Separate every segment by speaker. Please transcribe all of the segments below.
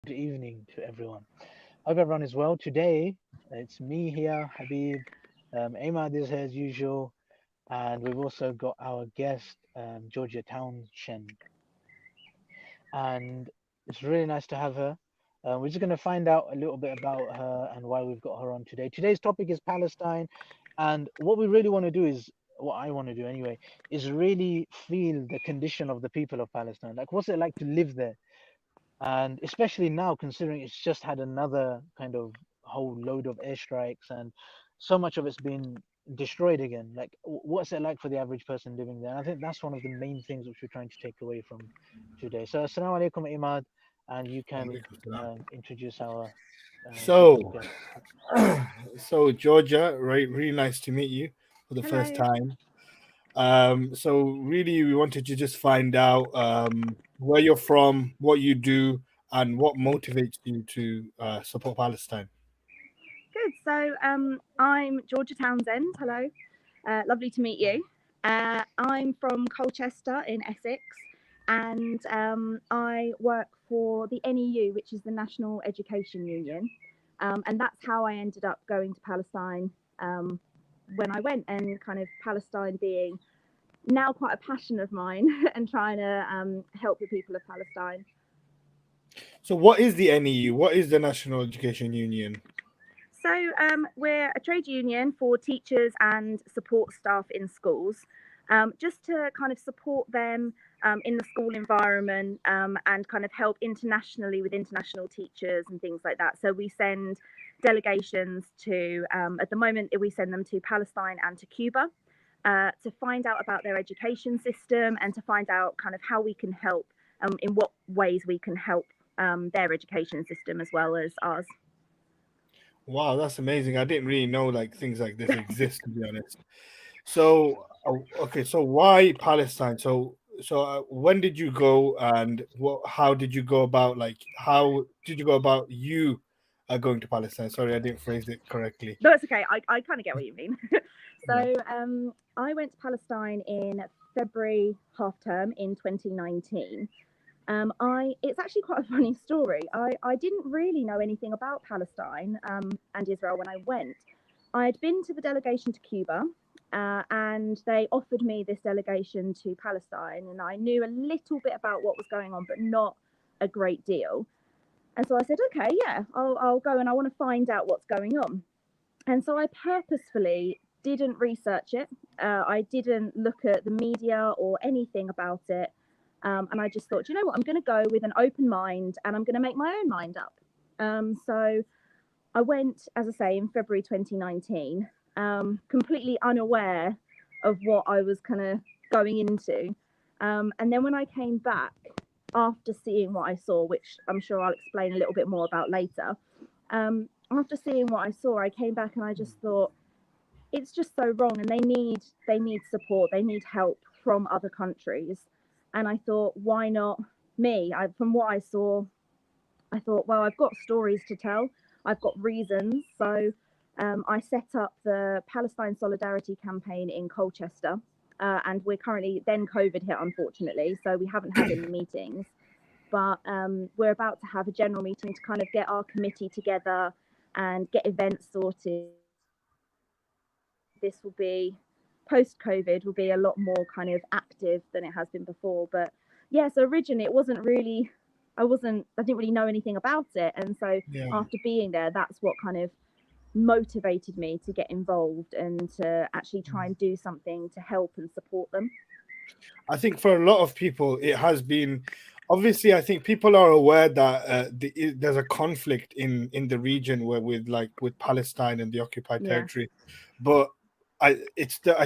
Speaker 1: Good evening to everyone. Hope everyone is well. Today, it's me here, Habib. Ahmad is here as usual, and we've also got our guest, Georgia Townshend. And it's really nice to have her. We're just going to find out a little bit about her and why we've got her on today. Today's topic is Palestine, and what we really want to do is, what I want to do anyway, is really feel the condition of the people of Palestine. Like, what's it like to live there? And especially now considering it's just had another kind of whole load of airstrikes and so much of it's been destroyed again. Like, what's it like for the average person living there? And I think that's one of the main things which we're trying to take away from today. So assalamu alaikum, Imad, and you can
Speaker 2: Walaikum salam.
Speaker 1: introduce our special
Speaker 2: So,
Speaker 1: guest.
Speaker 2: so Georgia, right? Really nice to meet you for the first
Speaker 3: Hello.
Speaker 2: time. So really, we wanted to just find out where you're from, what you do, and what motivates you to support Palestine.
Speaker 3: Good. I'm Georgia Townsend. Hello. Lovely to meet you. I'm from Colchester in Essex, and I work for the NEU, which is the National Education Union. And that's how I ended up going to Palestine when I went, and kind of Palestine being now quite a passion of mine and trying to help the people of Palestine.
Speaker 2: So, what is the NEU? What is the National Education Union?
Speaker 3: We're a trade union for teachers and support staff in schools, just to kind of support them in the school environment and kind of help internationally with international teachers and things like that. So we send delegations to, at the moment, we send them to Palestine and to Cuba to find out about their education system and to find out kind of how we can help, in what ways we can help their education system as well as ours.
Speaker 2: Wow, that's amazing. I didn't really know like things like this exist, to be honest. So, okay, so why Palestine? So, when did you go, and what? How did you go about? Like, how did you go about you going to Palestine? Sorry, I didn't phrase it correctly.
Speaker 3: No, it's okay. I kind of get what you mean.
Speaker 2: Yeah.
Speaker 3: I went to Palestine in February half term in 2019. It's actually quite a funny story. I didn't really know anything about Palestine and Israel when I went. I'd been to the delegation to Cuba, and they offered me this delegation to Palestine, and I knew a little bit about what was going on, but not a great deal. And so I said, okay, yeah, I'll go, and I want to find out what's going on. And so I purposefully didn't research it. I didn't look at the media or anything about it. And I just thought, you know what, I'm going to go with an open mind and I'm going to make my own mind up. So I went, as I say, in February 2019, completely unaware of what I was kind of going into. And then when I came back after seeing what I saw, which I'm sure I'll explain a little bit more about later, after seeing what I saw, I came back and I just thought, it's just so wrong, and they need support, they need help from other countries. And I thought, why not me? From what I saw, I thought, well, I've got stories to tell, I've got reasons. So I set up the Palestine Solidarity campaign in Colchester, and we're currently, then COVID hit, unfortunately, so we haven't had any meetings. But we're about to have a general meeting to kind of get our committee together and get events sorted. This will be post-COVID, will be a lot more kind of active than it has been before. But yeah, so originally it wasn't really, I didn't really know anything about it. And so
Speaker 2: Yeah.
Speaker 3: after being there, that's what kind of motivated me to get involved and to actually try and do something to help and support them.
Speaker 2: I think for a lot of people, it has been. Obviously, I think people are aware that there's a conflict in the region where with Palestine and the occupied
Speaker 3: Yeah.
Speaker 2: territory, but I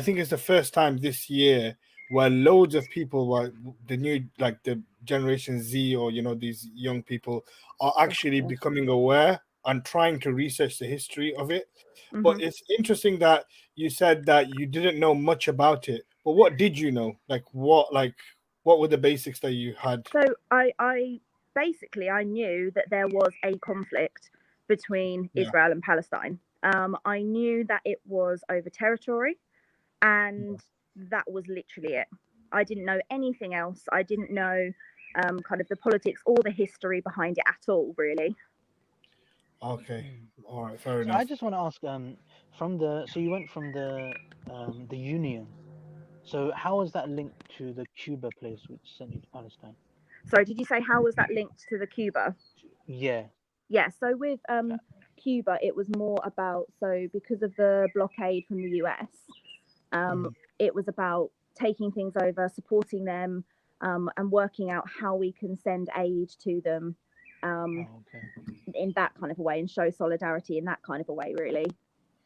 Speaker 2: think it's the first time this year where loads of people, were the new, like the Generation Z, or these young people, are actually
Speaker 3: Definitely.
Speaker 2: becoming aware and trying to research the history of it. But
Speaker 3: Hmm.
Speaker 2: it's interesting that you said that you didn't know much about it. But what did you know? What were the basics that you had?
Speaker 3: So I basically I knew that there was a conflict between
Speaker 2: Yeah.
Speaker 3: Israel and Palestine. I knew that it was over territory, and that was literally it. I didn't know anything else. I didn't know kind of the politics or the history behind it at all, really.
Speaker 2: Okay,
Speaker 1: Mm.
Speaker 2: all right, fair
Speaker 1: So I
Speaker 2: enough.
Speaker 1: just want to ask, from the so you went from the Union. So how was that linked to the Cuba place which sent you to Palestine?
Speaker 3: Sorry, did you say how was that linked to the Cuba?
Speaker 1: Yeah.
Speaker 3: Yeah, so with Cuba, it was more about, so because of the blockade from the US,
Speaker 2: Mm.
Speaker 3: it was about taking things over, supporting them, and working out how we can send aid to them,
Speaker 1: Oh, okay.
Speaker 3: in that kind of a way, and show solidarity in that kind of a way, really.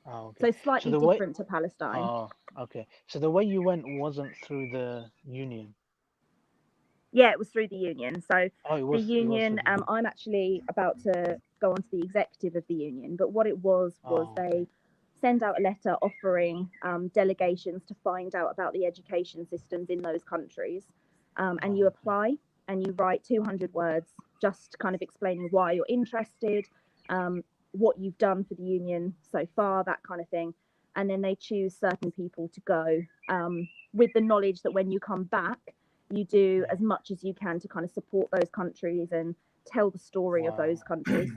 Speaker 1: Oh, okay.
Speaker 3: So
Speaker 1: So
Speaker 3: slightly
Speaker 1: the way,
Speaker 3: different to Palestine.
Speaker 1: oh, okay. So the way you went wasn't through the Union.
Speaker 3: Yeah, it was through the union. So
Speaker 1: Oh,
Speaker 3: the
Speaker 1: it was through
Speaker 3: union,
Speaker 1: the Union.
Speaker 3: I'm actually about to go on to the executive of the union, but what it was
Speaker 1: Oh,
Speaker 3: they
Speaker 1: okay.
Speaker 3: send out a letter offering delegations to find out about the education systems in those countries, and you
Speaker 1: Oh, okay.
Speaker 3: apply and you write 200 words, just kind of explaining why you're interested, what you've done for the union so far, that kind of thing, and then they choose certain people to go, with the knowledge that when you come back you do
Speaker 1: Yeah.
Speaker 3: as much as you can to kind of support those countries and tell the story of those
Speaker 1: Wow.
Speaker 3: countries.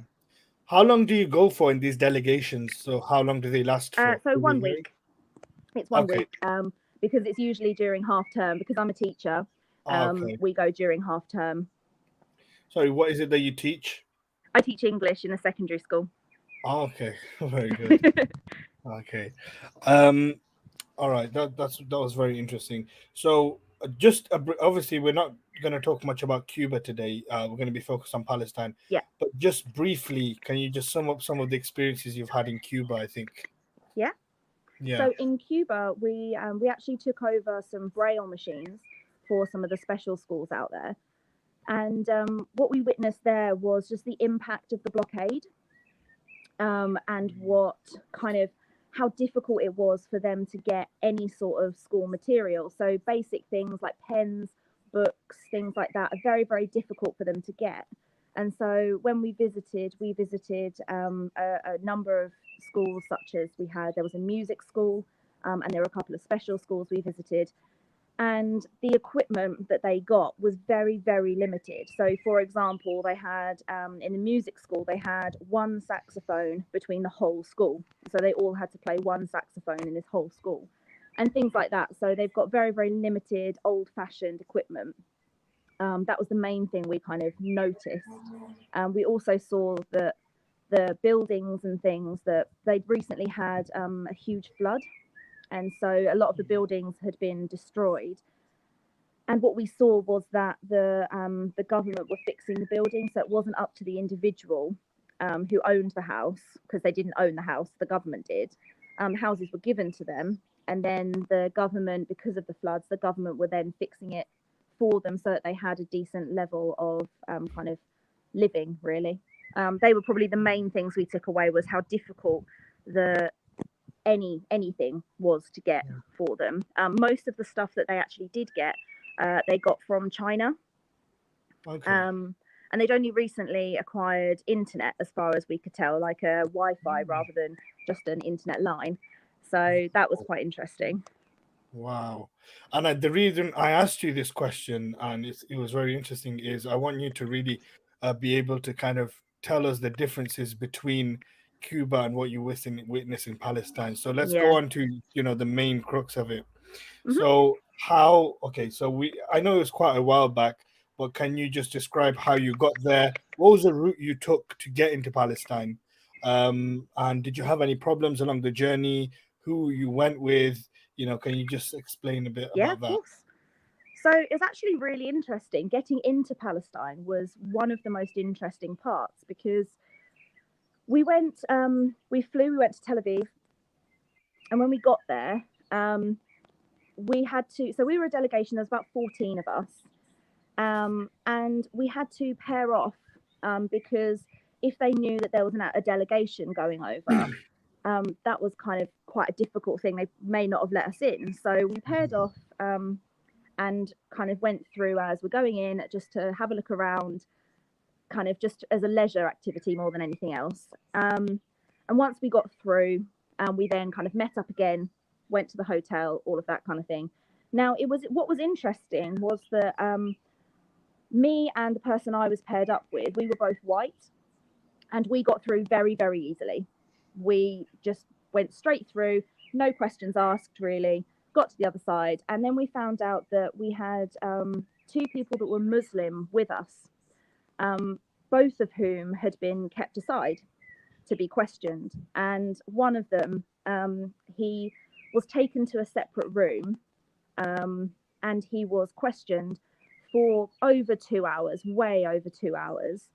Speaker 2: How long do you go for in these delegations? So how long do they last for?
Speaker 3: So
Speaker 2: Is it
Speaker 3: 1 week. It's one
Speaker 2: okay.
Speaker 3: week, because it's usually during half term. Because I'm a teacher,
Speaker 2: Okay.
Speaker 3: we go during half term.
Speaker 2: Sorry, what is it that you teach?
Speaker 3: I teach English in a secondary school.
Speaker 2: Okay, very good. Okay. Um, all right, that was very interesting. So, obviously, we're not going to talk much about Cuba today. We're going to be focused on Palestine.
Speaker 3: Yeah.
Speaker 2: But just briefly, can you just sum up some of the experiences you've had in Cuba? I think.
Speaker 3: Yeah.
Speaker 2: Yeah.
Speaker 3: So in Cuba, we actually took over some braille machines for some of the special schools out there, and what we witnessed there was just the impact of the blockade, and what kind of how difficult it was for them to get any sort of school material. So basic things like pens, books, things like that are very, very difficult for them to get. And so when we visited a number of schools, such as there was a music school, and there were a couple of special schools we visited. And the equipment that they got was very, very limited. So, for example, they had, in the music school, they had one saxophone between the whole school. So they all had to play one saxophone in this whole school, and things like that. So they've got very, very limited, old-fashioned equipment. That was the main thing we kind of noticed. We also saw that the buildings and things, that they'd recently had a huge flood, and so a lot of the buildings had been destroyed. And what we saw was that the government were fixing the building, so it wasn't up to the individual who owned the house, because they didn't own the house, the government did. Houses were given to them, and then the government, because of the floods, the government were then fixing it for them so that they had a decent level of kind of living, really. They were probably the main things we took away, was how difficult anything was to get for them. Most of the stuff that they actually did get, they got from China.
Speaker 2: Okay.
Speaker 3: And they'd only recently acquired internet, as far as we could tell, like a Wi-Fi rather than just an internet line. So that was quite interesting.
Speaker 2: Wow. And the reason I asked you this question, and it was very interesting, is I want you to really be able to kind of tell us the differences between Cuba and what you witness in Palestine. So let's go
Speaker 3: Yeah.
Speaker 2: on to, the main crux of it.
Speaker 3: Mhm.
Speaker 2: So I know it was quite a while back, but can you just describe how you got there? What was the route you took to get into Palestine? And did you have any problems along the journey? Who you went with? Can you just explain a bit
Speaker 3: Yeah,
Speaker 2: about
Speaker 3: of
Speaker 2: that?
Speaker 3: course. So it's actually really interesting. Getting into Palestine was one of the most interesting parts, because we went to Tel Aviv, and when we got there, we had to, so we were a delegation, there was about 14 of us, and we had to pair off, because if they knew that there was a delegation going over, that was kind of quite a difficult thing. They may not have let us in. So we paired off, and kind of went through as we're going in, just to have a look around, kind of just as a leisure activity more than anything else. And once we got through, we then kind of met up again, went to the hotel, all of that kind of thing. Now, what was interesting was that Me and the person I was paired up with, we were both white, and we got through very, very easily. We just went straight through, no questions asked really, got to the other side. And then we found out that we had two people that were Muslim with us, both of whom had been kept aside to be questioned. And one of them, he was taken to a separate room, and he was questioned for over 2 hours, way over 2 hours,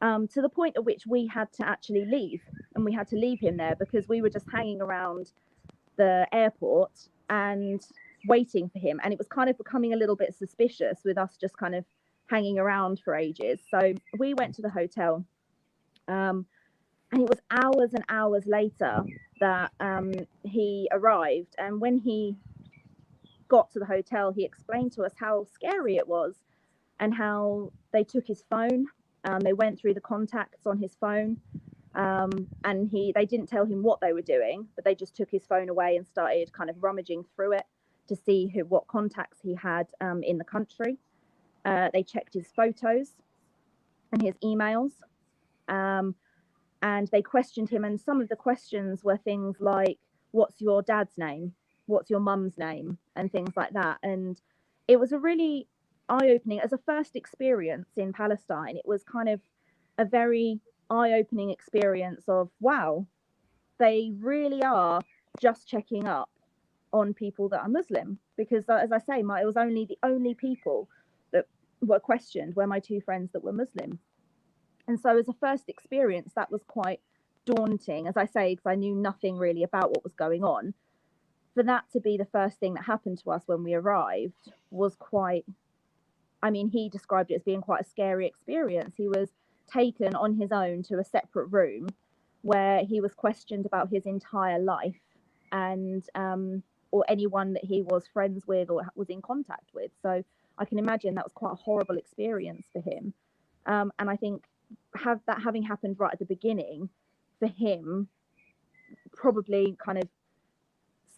Speaker 3: to the point at which we had to actually leave, and we had to leave him there because we were just hanging around the airport and waiting for him. And it was kind of becoming a little bit suspicious with us just kind of hanging around for ages. So we went to the hotel, and it was hours and hours later that he arrived. And when he got to the hotel, he explained to us how scary it was and how they took his phone. They went through the contacts on his phone, and they didn't tell him what they were doing, but they just took his phone away and started kind of rummaging through it to see what contacts he had in the country. They checked his photos and his emails, and they questioned him. And some of the questions were things like, "What's your dad's name? What's your mum's name?" and things like that. And it was a really eye-opening, as a first experience in Palestine, it was kind of a very eye-opening experience of, wow, they really are just checking up on people that are Muslim. Because as I say, it was the only people that were questioned were my two friends that were Muslim. And so as a first experience, that was quite daunting, as I say, because I knew nothing really about what was going on. For that to be the first thing that happened to us when we arrived was quite, I mean, he described it as being quite a scary experience. He was taken on his own to a separate room where he was questioned about his entire life and or anyone that he was friends with or was in contact with. So I can imagine that was quite a horrible experience for him. And I think having happened right at the beginning for him probably kind of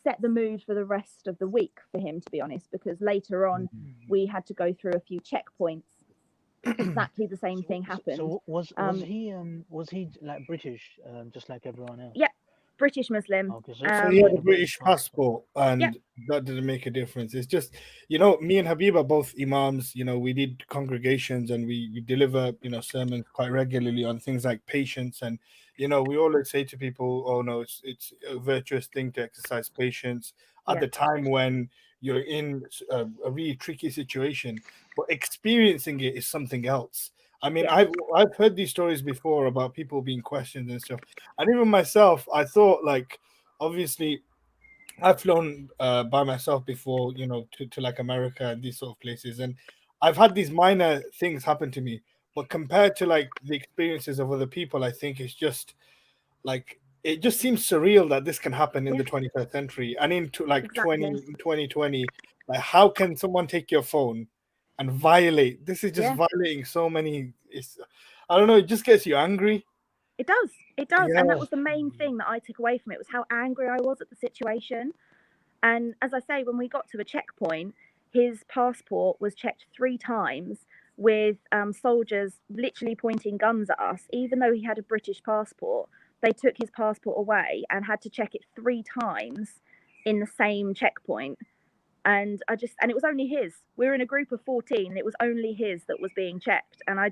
Speaker 3: set the mood for the rest of the week for him, to be honest, because later on we had to go through a few checkpoints. Exactly the same thing happened.
Speaker 1: So was he like British, just like everyone else?
Speaker 3: Yeah, British Muslim.
Speaker 1: Okay,
Speaker 2: So he had a British passport, and that didn't make a difference. It's just, me and Habib are both imams. We lead congregations, and we deliver, sermons quite regularly on things like patience. And we always say to people, "Oh no, it's a virtuous thing to exercise patience at the time when you're in a really tricky situation, but experiencing it is something else." I mean, I've heard these stories before about people being questioned and stuff, and even myself, I thought, like, obviously, I've flown by myself before, to like America and these sort of places, and I've had these minor things happen to me, but compared to like the experiences of other people, I think it's just like it just seems surreal that this can happen in the 21st century and into like 2020. Like, how can someone take your phone and violate? This is just violating so many. I don't know. It just gets you angry.
Speaker 3: It does. And that was the main thing that I took away from it, was how angry I was at the situation. And as I say, when we got to a checkpoint, his passport was checked 3 times with soldiers literally pointing guns at us. Even though he had a British passport, they took his passport away and had to check it 3 times in the same checkpoint. And it was only his. We were in a group of 14, and it was only his that was being checked. And I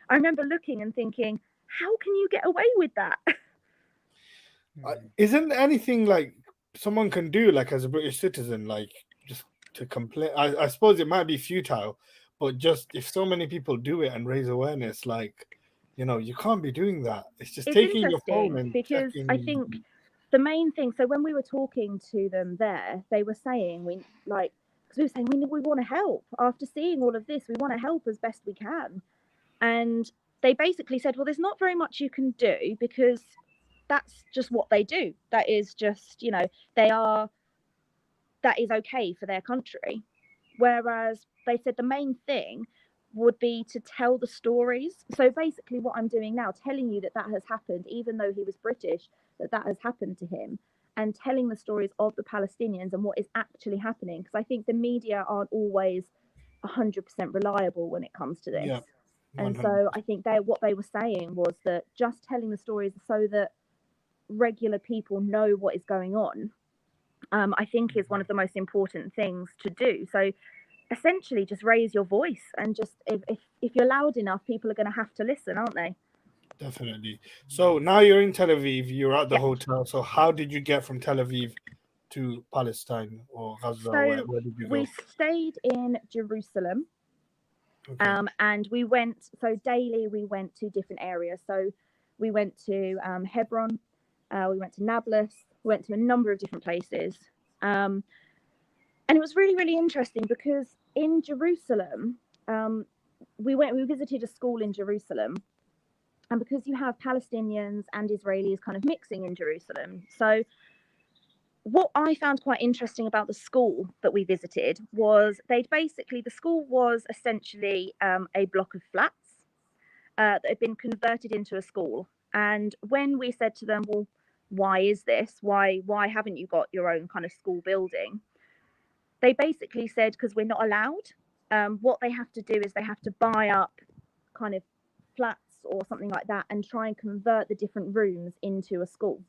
Speaker 3: remember looking and thinking, how can you get away with that?
Speaker 2: Isn't anything like someone can do, like, as a British citizen, like, just to complain? I suppose it might be futile, but just if so many people do it and raise awareness, like, you can't be doing that. It's just taking your phone and
Speaker 3: because
Speaker 2: checking.
Speaker 3: I think the main thing, so when we were talking to them there, they were saying because we were saying we want to help. After seeing all of this, we want to help as best we can. And they basically said, well, there's not very much you can do, because that's just what they do. That is just, that is okay for their country. Whereas they said the main thing would be to tell the stories. So basically what I'm doing now, telling you that has happened, even though he was British, that has happened to him, and telling the stories of the Palestinians and what is actually happening. Because I think the media aren't always 100% reliable when it comes to this.
Speaker 2: Yeah,
Speaker 3: And
Speaker 2: 100%.
Speaker 3: so I think what they were saying was that just telling the stories so that regular people know what is going on, I think is one of the most important things to do. So essentially just raise your voice, and just if you're loud enough, people are going to have to listen, aren't they?
Speaker 2: Definitely. So now you're in Tel Aviv, you're at the
Speaker 3: Yeah.
Speaker 2: hotel. So how did you get from Tel Aviv to Palestine or Gaza?
Speaker 3: So
Speaker 2: Where did you
Speaker 3: we
Speaker 2: go?
Speaker 3: stayed in Jerusalem,
Speaker 2: Okay.
Speaker 3: and we went, so daily we went to different areas. So we went to Hebron, we went to Nablus, we went to a number of different places. And it was really, really interesting because in Jerusalem, we visited a school in Jerusalem, and because you have Palestinians and Israelis kind of mixing in Jerusalem. So what I found quite interesting about the school that we visited was the school was essentially a block of flats that had been converted into a school. And when we said to them, well, why is this? Why haven't you got your own kind of school building? They basically said, because we're not allowed. What they have to do is they have to buy up kind of flats or something like that and try and convert the different rooms into a school.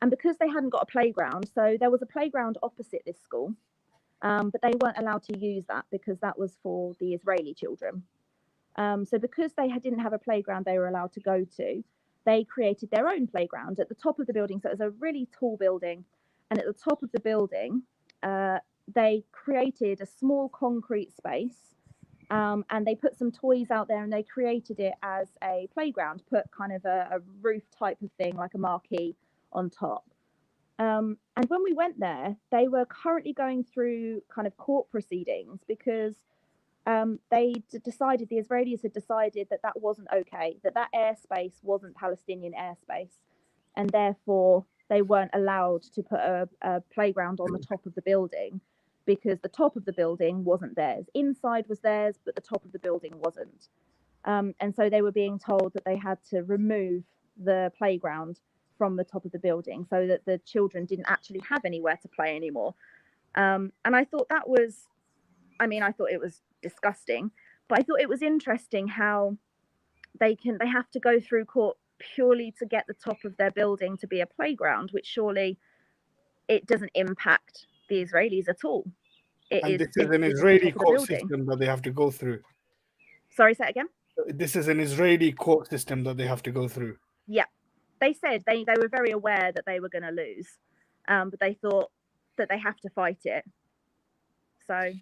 Speaker 3: And because they hadn't got a playground, so there was a playground opposite this school, but they weren't allowed to use that because that was for the Israeli children. So because they didn't have a playground they were allowed to go to, they created their own playground at the top of the building. So it was a really tall building, and at the top of the building, they created a small concrete space, and they put some toys out there, and they created it as a playground, put kind of a roof type of thing, like a marquee on top. And when we went there, they were currently going through kind of court proceedings because the Israelis had decided that that wasn't okay, that airspace wasn't Palestinian airspace, and therefore they weren't allowed to put a playground on the top of the building because the top of the building wasn't theirs. Inside was theirs, but the top of the building wasn't. And so they were being told that they had to remove the playground from the top of the building so that the children didn't actually have anywhere to play anymore. And I thought I thought it was disgusting, but I thought it was interesting how they have to go through court purely to get the top of their building to be a playground, which surely it doesn't impact the Israelis at all.
Speaker 2: And this is
Speaker 3: simply
Speaker 2: an
Speaker 3: the
Speaker 2: Israeli
Speaker 3: top of the
Speaker 2: court
Speaker 3: building.
Speaker 2: system that they have to go through.
Speaker 3: Sorry, say it again.
Speaker 2: This is an Israeli court system that they have to go through.
Speaker 3: Yeah, they said they were very aware that they were going to lose, but they thought that they have to fight it. So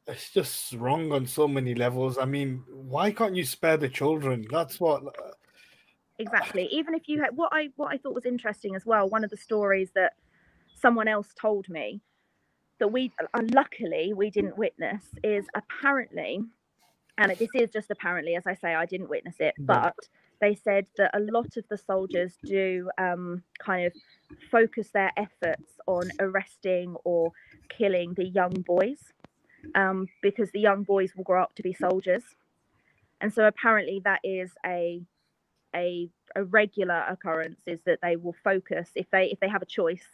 Speaker 2: It's just wrong on so many levels. I mean, why can't you spare the children? That's what.
Speaker 3: Exactly. Even if you had what I thought was interesting as well, one of the stories that someone else told me that we luckily we didn't witness is apparently, and this is just apparently, as I say, I didn't witness it, but they said that a lot of the soldiers do kind of focus their efforts on arresting or killing the young boys, because the young boys will grow up to be soldiers. And so apparently that is a regular occurrence, is that they will focus, if they have a choice,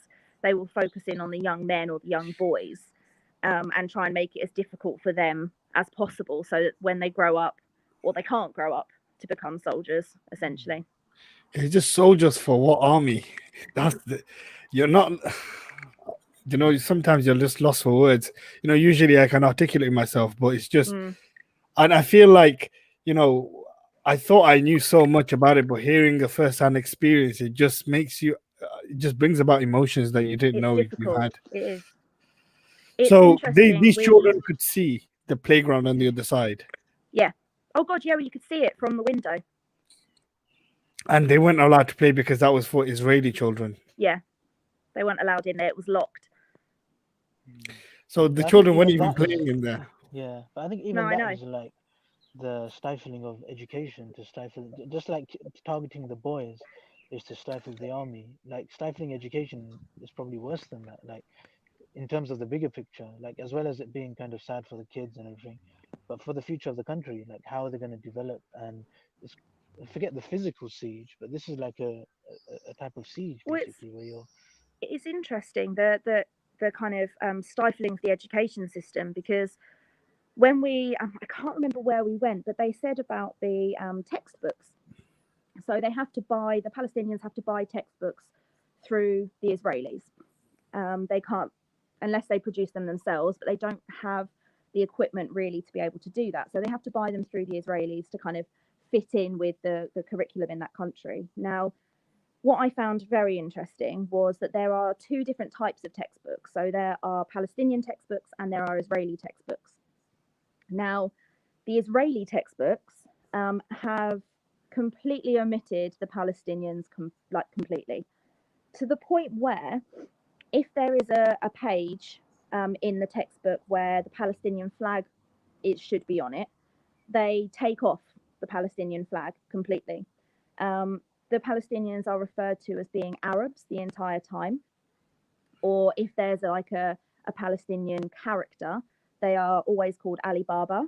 Speaker 3: they will focus in on the young men or the young boys, and try and make it as difficult for them as possible so that when they grow up, or they can't grow up to become soldiers, essentially.
Speaker 2: It's just soldiers for what army? You're not. Sometimes you're just lost for words. Usually I can articulate myself, but it's just, and I feel like, I thought I knew so much about it, but hearing a first-hand experience, it just makes you, it just brings about emotions that you didn't know you had.
Speaker 3: It is. It's
Speaker 2: So
Speaker 3: interesting.
Speaker 2: these children could see the playground on the other side.
Speaker 3: Yeah. Oh God, yeah. Well, you could see it from the window.
Speaker 2: And they weren't allowed to play because that was for Israeli children.
Speaker 3: Yeah, they weren't allowed in there. It was locked.
Speaker 2: So the children weren't even playing in there.
Speaker 1: Yeah, but I think even that is like the stifling of education, to stifle, just like targeting the boys is to stifle the army. Like stifling education is probably worse than that. Like in terms of the bigger picture, like as well as it being kind of sad for the kids and everything, but for the future of the country, like how are they going to develop? And it's, forget the physical siege, but this is like a type of siege basically, where you're.
Speaker 3: It's interesting the kind of stifling of the education system, because when we, I can't remember where we went, but they said about the textbooks. So they have to buy, the Palestinians have to buy textbooks through the Israelis. They can't, unless they produce them themselves, but they don't have the equipment really to be able to do that. So they have to buy them through the Israelis to kind of fit in with the curriculum in that country. Now, what I found very interesting was that there are two different types of textbooks. So there are Palestinian textbooks and there are Israeli textbooks. Now, the Israeli textbooks have completely omitted the Palestinians completely, to the point where if there is a page in the textbook where the Palestinian flag should be on it, they take off the Palestinian flag completely. The Palestinians are referred to as being Arabs the entire time, or if there's like a Palestinian character, they are always called Ali Baba.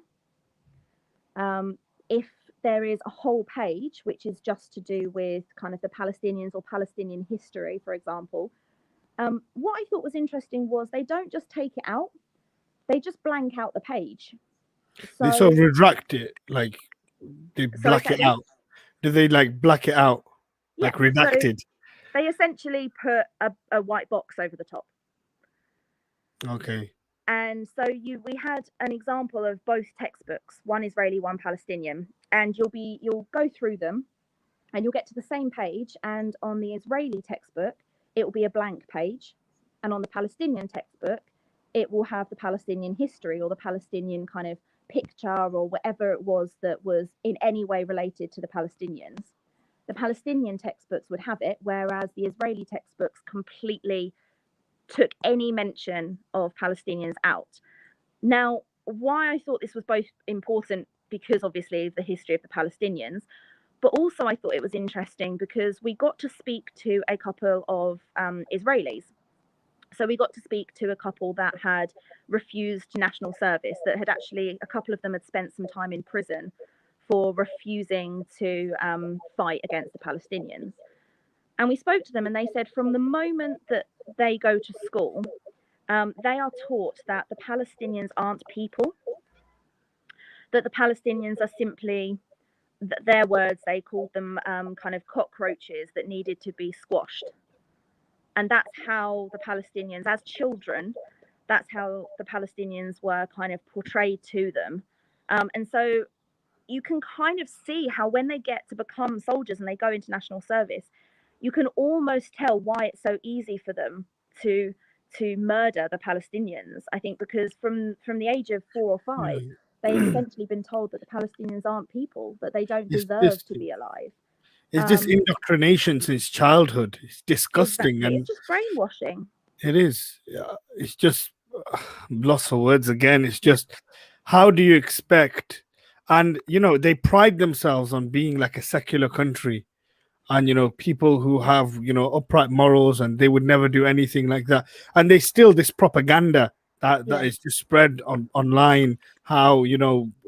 Speaker 3: If there is a whole page which is just to do with kind of the Palestinians or Palestinian history, for example, what I thought was interesting was they don't just take it out, they just blank out the page. So,
Speaker 2: they sort of retract it, like they black it out. Do they like black it out, like redacted?
Speaker 3: So they essentially put a white box over the top.
Speaker 2: Okay.
Speaker 3: And so we had an example of both textbooks, one Israeli, one Palestinian, and you'll go through them and you'll get to the same page, and on the Israeli textbook it will be a blank page, and on the Palestinian textbook it will have the Palestinian history or the Palestinian kind of picture or whatever it was that was in any way related to the Palestinians. The Palestinian textbooks would have it, whereas the Israeli textbooks completely took any mention of Palestinians out. Now, why I thought this was both important, because obviously of the history of the Palestinians, but also I thought it was interesting because we got to speak to a couple of Israelis. So we got to speak to a couple that had refused national service, that had actually, a couple of them had spent some time in prison for refusing to fight against the Palestinians. And we spoke to them and they said from the moment that they go to school, they are taught that the Palestinians aren't people, that the Palestinians are simply, their words, they called them kind of cockroaches that needed to be squashed. And that's how the Palestinians, as children, that's how the Palestinians were kind of portrayed to them. And so you can kind of see how when they get to become soldiers and they go into national service, you can almost tell why it's so easy for them to murder the Palestinians. I think because from the age of 4 or 5, they've essentially been told that the Palestinians aren't people, that they don't deserve to be alive.
Speaker 2: It's just indoctrination since childhood. It's disgusting.
Speaker 3: Exactly.
Speaker 2: And
Speaker 3: it's just brainwashing.
Speaker 2: it is. It's just loss for words again. It's just, how do you expect? And, they pride themselves on being like a secular country. And, people who have, upright morals, and they would never do anything like that. And they still, this propaganda that is just spread online, how,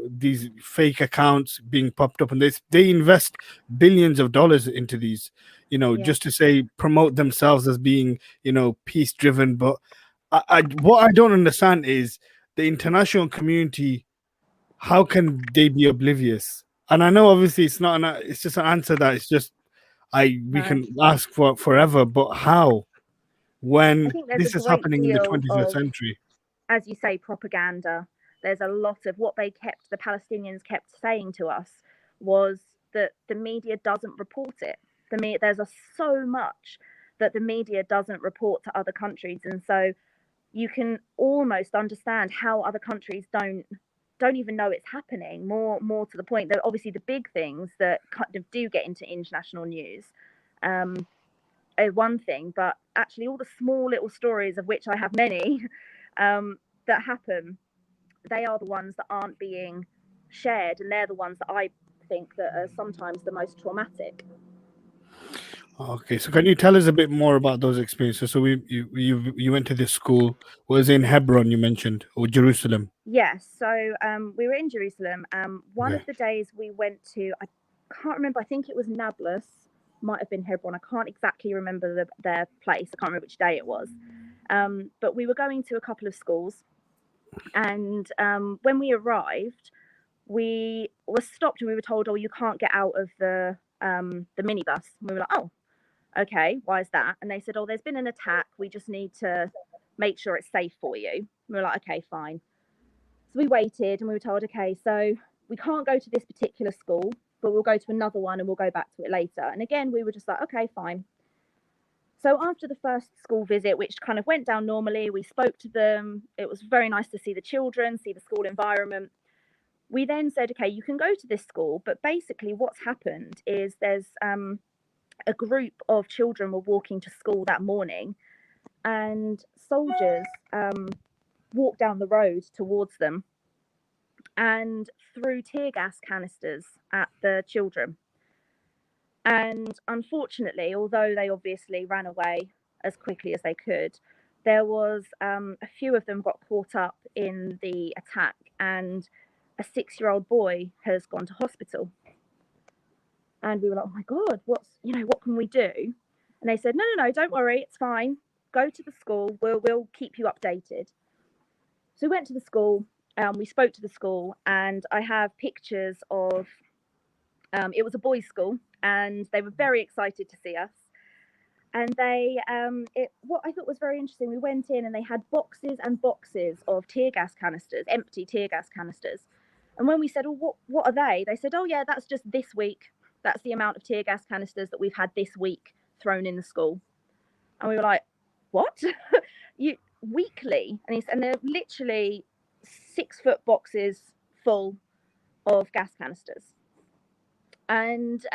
Speaker 2: these fake accounts being popped up, and they invest billions of dollars into these, just to say, promote themselves as being, peace driven. But what I don't understand is the international community, how can they be oblivious? And I know obviously it's just an answer that it's just, we can ask for forever, but how? When this is happening in the 21st century?
Speaker 3: As you say, propaganda. There's a lot of what the Palestinians kept saying to us was that the media doesn't report it. There's so much that the media doesn't report to other countries, and so you can almost understand how other countries don't even know it's happening. More to the point, that obviously the big things that kind of do get into international news are one thing, but actually all the small little stories, of which I have many, that happen, they are the ones that aren't being shared, and they're the ones that I think that are sometimes the most traumatic.
Speaker 2: Okay, so can you tell us a bit more about those experiences? So you went to this school, was in Hebron, you mentioned, or Jerusalem?
Speaker 3: Yes, so we were in Jerusalem. One of the days we went to, I can't remember, I think it was Nablus, might have been Hebron, I can't exactly remember their place, I can't remember which day it was. But we were going to a couple of schools, And when we arrived, we were stopped and we were told, "Oh, you can't get out of the minibus." And we were like, "Oh, okay, why is that?" And they said, "Oh, there's been an attack. We just need to make sure it's safe for you." And we were like, "Okay, fine." So we waited and we were told, "Okay, so we can't go to this particular school, but we'll go to another one and we'll go back to it later." And again, we were just like, "Okay, fine." So after the first school visit, which kind of went down normally, we spoke to them. It was very nice to see the children, see the school environment. We then said, "Okay, you can go to this school," but basically what's happened is there's a group of children were walking to school that morning, and soldiers walked down the road towards them and threw tear gas canisters at the children. And unfortunately, although they obviously ran away as quickly as they could, there was a few of them got caught up in the attack, and a 6-year-old boy has gone to hospital. And we were like, "Oh my God, what can we do?" And they said, no, don't worry, it's fine. Go to the school. We'll keep you updated. So we went to the school. We spoke to the school, and I have pictures of. It was a boys' school, and they were very excited to see us. And what I thought was very interesting, we went in and they had boxes and boxes of tear gas canisters, empty tear gas canisters. And when we said, "Oh, what are they?" They said, "Oh yeah, that's just this week. That's the amount of tear gas canisters that we've had this week thrown in the school." And we were like, "What?" You weekly? And they're literally 6-foot boxes full of gas canisters. And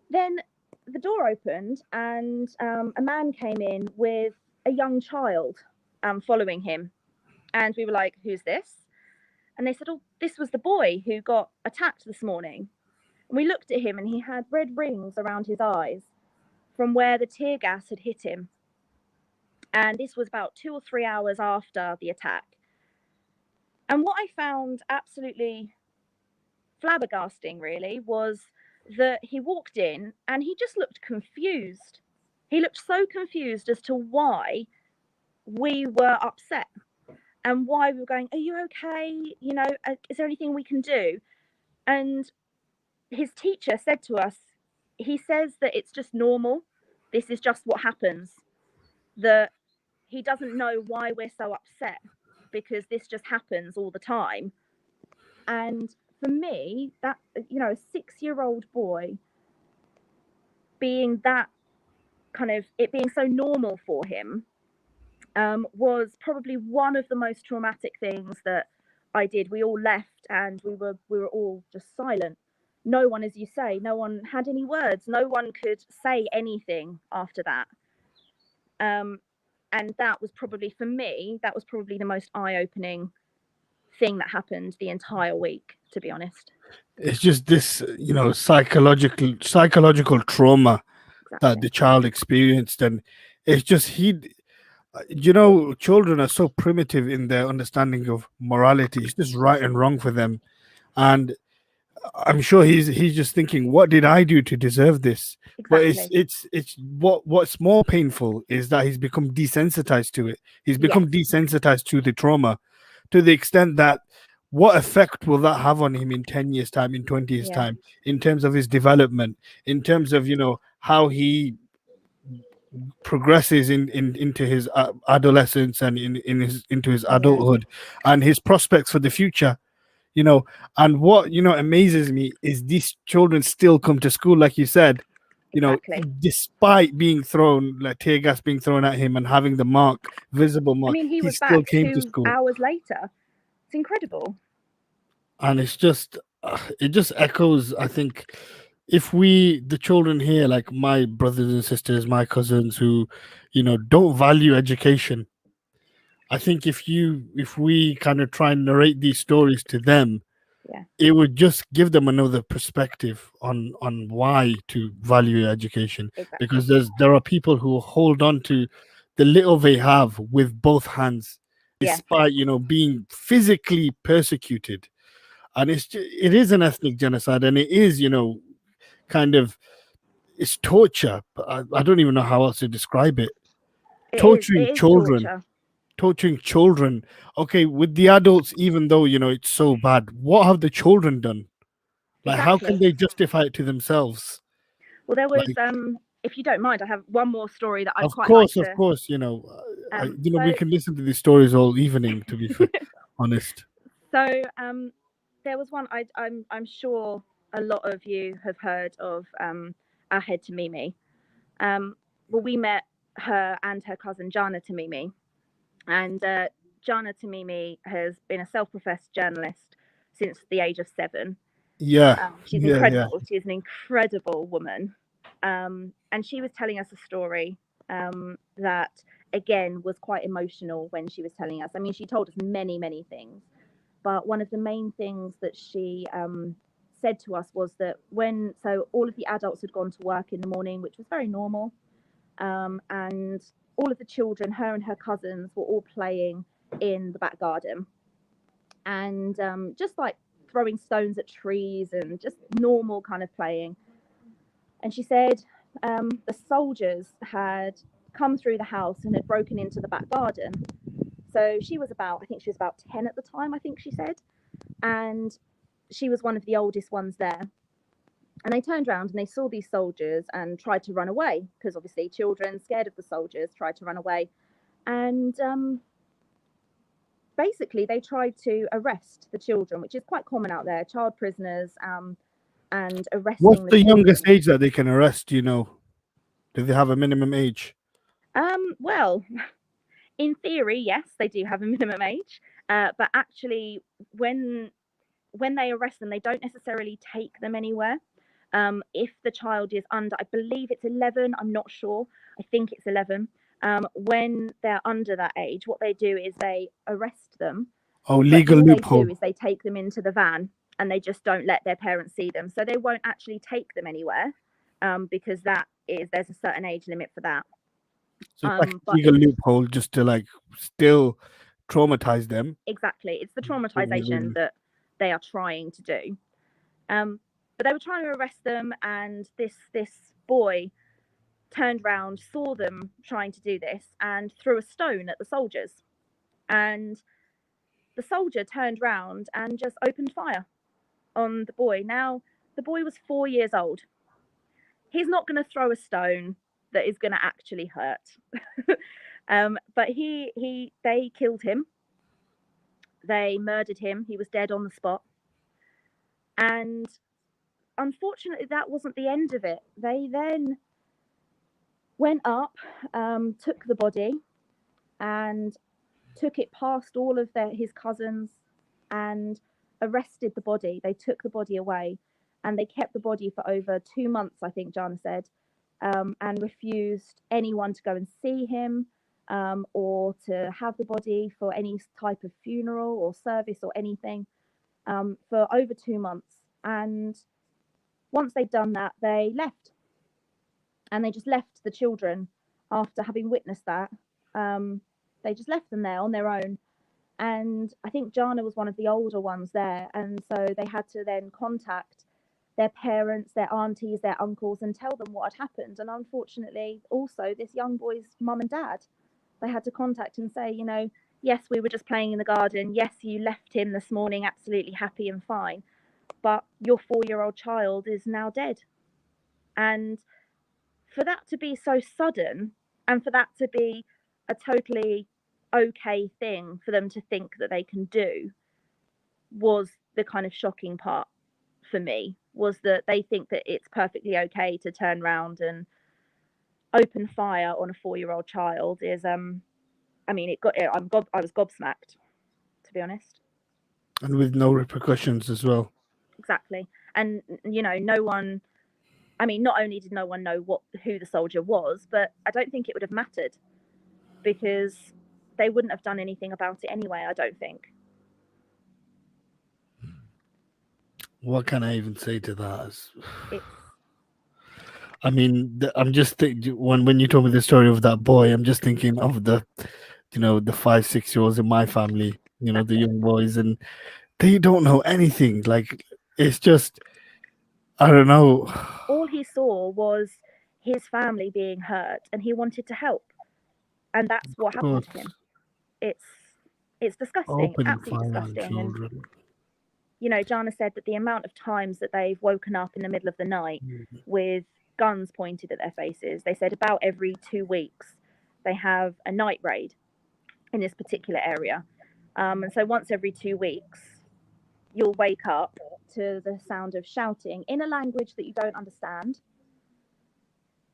Speaker 3: then the door opened, and a man came in with a young child following him. And we were like, "Who's this?" And they said, "Oh, this was the boy who got attacked this morning." And we looked at him, and he had red rings around his eyes from where the tear gas had hit him. And this was about 2 or 3 hours after the attack. And what I found absolutely flabbergasting, really, was that he walked in and he just looked confused. He looked so confused as to why we were upset and why we were going, "Are you okay? Is there anything we can do?" And his teacher said to us, he says that it's just normal. This is just what happens. That he doesn't know why we're so upset, because this just happens all the time. And for me, that, a 6-year-old boy being that kind of, it being so normal for him, was probably one of the most traumatic things that I did. We all left and we were all just silent. No one, as you say, no one had any words. No one could say anything after that. And that was probably, for me, that was probably the most eye-opening thing that happened the entire week, to be honest.
Speaker 2: It's just this, psychological trauma that the child experienced, and it's just children are so primitive in their understanding of morality. It's just right and wrong for them, and I'm sure he's just thinking, "What did I do to deserve this?"
Speaker 3: Exactly.
Speaker 2: But it's what's more painful is that he's become desensitized to it. He's become desensitized to the trauma, to the extent that what effect will that have on him in 10 years' time, in 20 years' time, in terms of his development, in terms of how he progresses into his adolescence and into his adulthood, and his prospects for the future. And what amazes me is these children still come to school, like you said, despite being thrown, like tear gas being thrown at him and having the visible mark.
Speaker 3: I mean, he was
Speaker 2: still
Speaker 3: back
Speaker 2: came to
Speaker 3: 2
Speaker 2: school.
Speaker 3: hours later. It's incredible.
Speaker 2: And it's just it just echoes, I think, if the children here, like my brothers and sisters, my cousins, who don't value education, I think if we kind of try and narrate these stories to them, it would just give them another perspective on why to value education. Because there are people who hold on to the little they have with both hands, despite being physically persecuted. And it is an ethnic genocide, and it is kind of, it's torture. But I don't even know how else to describe it. Torturing children. torturing children. Okay, with the adults, even though it's so bad, what have the children done? Like, how can
Speaker 3: Exactly.
Speaker 2: they justify it to themselves?
Speaker 3: Well, there was,
Speaker 2: Like,
Speaker 3: if you don't mind, I have one more story that I'd
Speaker 2: of
Speaker 3: quite like
Speaker 2: course,
Speaker 3: to.
Speaker 2: we
Speaker 3: So,
Speaker 2: can listen to these stories all evening. To be honest.
Speaker 3: so there was one. I'm sure a lot of you have heard of our head Tamimi. Well, we met her and her cousin Jana Tamimi, and Jana Tamimi has been a self-professed journalist since the age of 7.
Speaker 2: Yeah,
Speaker 3: She's
Speaker 2: yeah, yeah.
Speaker 3: incredible. She's an incredible woman. And she was telling us a story that, again, was quite emotional when she was telling us. I mean, she told us many, many things. But one of the main things that she said to us was that so all of the adults had gone to work in the morning, which was very normal. And all of the children, her and her cousins, were all playing in the back garden. And just like throwing stones at trees and just normal kind of playing. And she said the soldiers had come through the house and had broken into the back garden. So I think she was about 10 at the time, I think she said. And she was one of the oldest ones there. And they turned around and they saw these soldiers and tried to run away, because obviously children scared of the soldiers tried to run away. And basically they tried to arrest the children, which is quite common out there, child prisoners, and
Speaker 2: What's
Speaker 3: arresting the
Speaker 2: the youngest
Speaker 3: children.
Speaker 2: age that they can arrest? Do they have a minimum age?
Speaker 3: Well, in theory, yes, they do have a minimum age, but actually, when they arrest them, they don't necessarily take them anywhere. If the child is under, I believe it's 11, I'm not sure, I think it's 11. When they're under that age, what they do is they arrest them,
Speaker 2: Oh,
Speaker 3: but
Speaker 2: legal
Speaker 3: all they do
Speaker 2: loophole.
Speaker 3: is they take them into the van and they just don't let their parents see them. So they won't actually take them anywhere, because there's a certain age limit for that.
Speaker 2: So it's like a
Speaker 3: But
Speaker 2: legal loophole just to like still traumatize them.
Speaker 3: exactly, it's the
Speaker 2: For no
Speaker 3: traumatization
Speaker 2: reason.
Speaker 3: that they are trying to do. But they were trying to arrest them, and this boy turned round, saw them trying to do this, and threw a stone at the soldiers. And the soldier turned round and just opened fire on the boy. Now, the boy was 4 years old. He's not going to throw a stone that is going to actually hurt. But they killed him. They murdered him. He was dead on the spot. And unfortunately, that wasn't the end of it. They then went up, took the body, and took it past all of his cousins and arrested the body. They took the body away and they kept the body for over 2 months, I think Jana said, and refused anyone to go and see him, or to have the body for any type of funeral or service or anything, for over 2 months. And once they'd done that, they left. And they just left the children after having witnessed that. They just left them there on their own. And I think Jana was one of the older ones there. And so they had to then contact their parents, their aunties, their uncles, and tell them what had happened. And unfortunately, also this young boy's mum and dad, they had to contact and say, yes, we were just playing in the garden. Yes, you left him this morning absolutely happy and fine. But your 4-year-old child is now dead. And for that to be so sudden, and for that to be a totally okay thing for them to think that they can do, was the kind of shocking part for me, was that they think that it's perfectly okay to turn around and open fire on a 4-year-old child. Is I mean, I was gobsmacked, to be honest.
Speaker 2: And with no repercussions as well.
Speaker 3: Exactly. And no one, I mean, not only did no one know who the soldier was, but I don't think it would have mattered, because they wouldn't have done anything about it anyway, I don't think.
Speaker 2: What can I even say to that?
Speaker 3: It's
Speaker 2: I mean, I'm just when you told me the story of that boy, I'm just thinking of the 5, 6 year olds in my family, the young boys, and they don't know anything. Like, it's just, I don't know.
Speaker 3: all he saw was his family being hurt, and he wanted to help, and that's what
Speaker 2: Of
Speaker 3: happened
Speaker 2: course,
Speaker 3: to him. it's disgusting,
Speaker 2: Opening
Speaker 3: absolutely
Speaker 2: fire on
Speaker 3: disgusting. And
Speaker 2: children.
Speaker 3: you know, Jana said that the amount of times that they've woken up in the middle of the night with guns pointed at their faces, they said about every 2 weeks they have a night raid in this particular area. And so once every 2 weeks, you'll wake up to the sound of shouting in a language that you don't understand.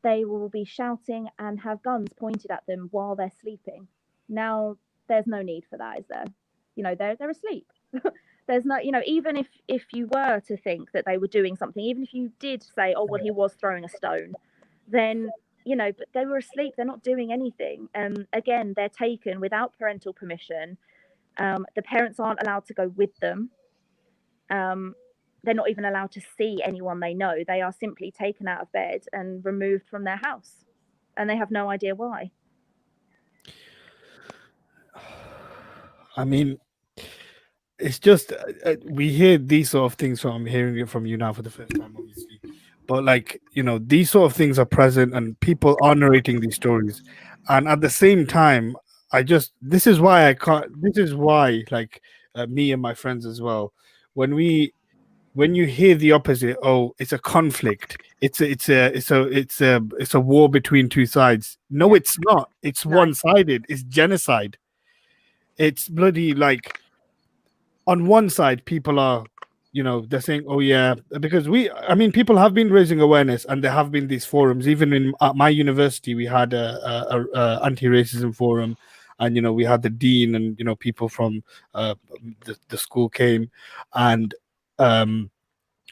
Speaker 3: They will be shouting and have guns pointed at them while they're sleeping. Now, there's no need for that, is there? You know, they're asleep. There's no, you know, even if you were to think that they were doing something, even if you did say, oh well, he was throwing a stone, then you know, but they were asleep. They're not doing anything. Again, they're taken without parental permission. The parents aren't allowed to go with them. They're not even allowed to see anyone they know. They are simply taken out of bed and removed from their house, and they have no idea why.
Speaker 2: I mean, it's just we hear these sort of things from, I'm hearing it from you now for the first time, obviously. But like, you know, these sort of things are present, and people are narrating these stories, and at the same time, this is why I can't. This is why, like, me and my friends as well, when you hear the opposite, oh, it's a conflict, it's a war between two sides. No,
Speaker 3: Yeah.
Speaker 2: it's not. It's
Speaker 3: No.
Speaker 2: one-sided. It's genocide. It's bloody, like, on one side, people are, you know, they're saying, oh yeah, because I mean, people have been raising awareness, and there have been these forums. Even in at my university, we had a anti-racism forum, and you know, we had the dean, and you know, people from the school came, and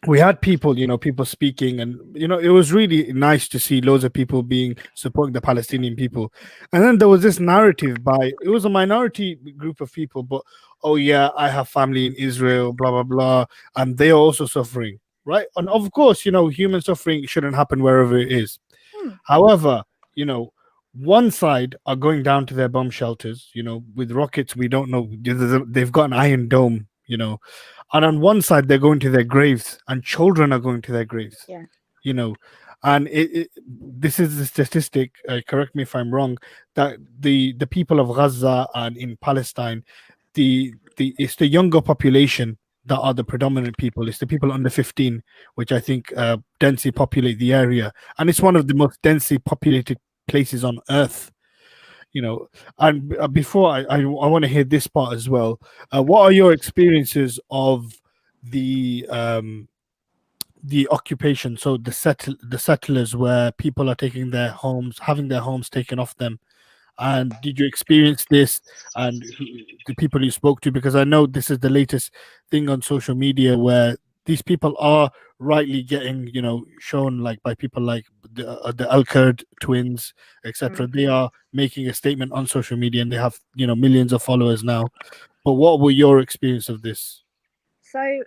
Speaker 2: we had people, you know, people speaking, and you know, it was really nice to see loads of people being supporting the Palestinian people. And then there was this narrative by, it was a minority group of people, but oh yeah, I have family in Israel, blah blah blah, and they are also suffering, right? And of course, you know, human suffering shouldn't happen wherever it is. However, you know, one side are going down to their bomb shelters, you know, with rockets. We don't know, they've got an iron dome, you know, and on one side they're going to their graves, and children are going to their graves.
Speaker 3: Yeah.
Speaker 2: You know, and this is the statistic. Correct me if I'm wrong. That the people of Gaza and in Palestine, it's the younger population that are the predominant people. It's the people under 15, which I think densely populate the area, and it's one of the most densely populated places on earth. You know, and before I want to hear this part as well. What are your experiences of the occupation? So the settlers, where people are taking their homes, having their homes taken off them. And did you experience this? And the people you spoke to, because I know this is the latest thing on social media, where these people are rightly getting, you know, shown, like, by people like the Al-Kurd twins, etc. They are making a statement on social media, and they have, you know, millions of followers now. But what were your experience of this?
Speaker 3: So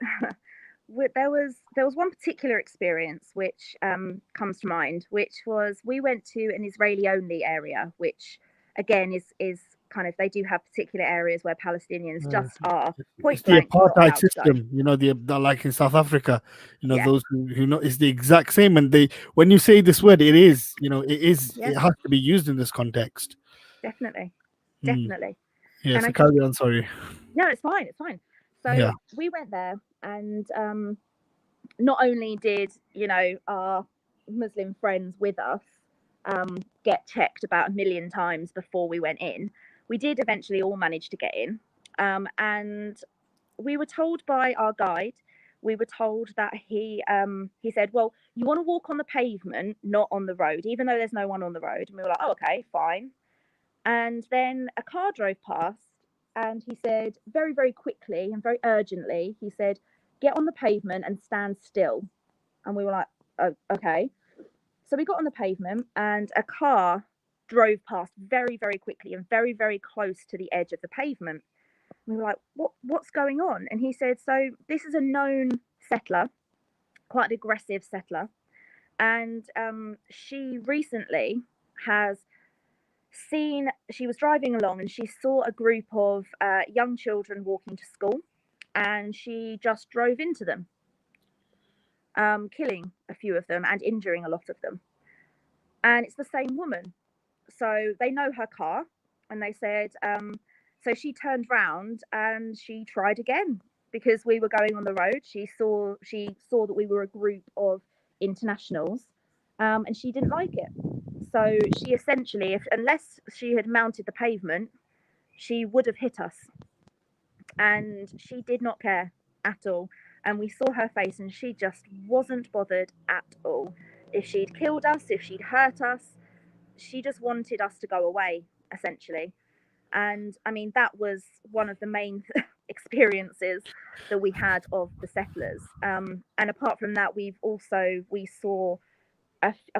Speaker 3: there was one particular experience which comes to mind, which was we went to an Israeli only area, which again is kind of, they do have particular areas where Palestinians just are point
Speaker 2: It's the
Speaker 3: blank not
Speaker 2: apartheid
Speaker 3: allowed to go.
Speaker 2: system, you know, the like in South Africa, you know,
Speaker 3: Yeah.
Speaker 2: those who know, it's the exact same. And they, when you say this word, it is, you know,
Speaker 3: Yeah.
Speaker 2: it has to be used in this context.
Speaker 3: Definitely.
Speaker 2: Mm.
Speaker 3: Definitely.
Speaker 2: Yeah,
Speaker 3: And
Speaker 2: so
Speaker 3: I
Speaker 2: carry
Speaker 3: think,
Speaker 2: on, sorry.
Speaker 3: no, it's fine. It's fine. So
Speaker 2: Yeah.
Speaker 3: we went there, and not only did, you know, our Muslim friends with us get checked about 1,000,000 times before we went in, we did eventually all manage to get in. And we were told by our guide, we were told that he said, well, you want to walk on the pavement, not on the road, even though there's no one on the road. And we were like, oh, okay, fine. And then a car drove past, and he said very, very quickly and very urgently, he said, get on the pavement and stand still. And we were like, oh, okay. So we got on the pavement, and a car drove past very, very quickly and very, very close to the edge of the pavement. And we were like, what's going on? And he said, so this is a known settler, quite an aggressive settler. And she recently has she was driving along, and she saw a group of young children walking to school, and she just drove into them, killing a few of them and injuring a lot of them. And it's the same woman. So they know her car, and they said, So she turned round and she tried again because we were going on the road. She saw that we were a group of internationals, and she didn't like it. So she essentially, unless she had mounted the pavement, she would have hit us. And she did not care at all. And we saw her face, and she just wasn't bothered at all. If she'd killed us, if she'd hurt us, she just wanted us to go away, essentially. And I mean, that was one of the main experiences that we had of the settlers. And apart from that, we saw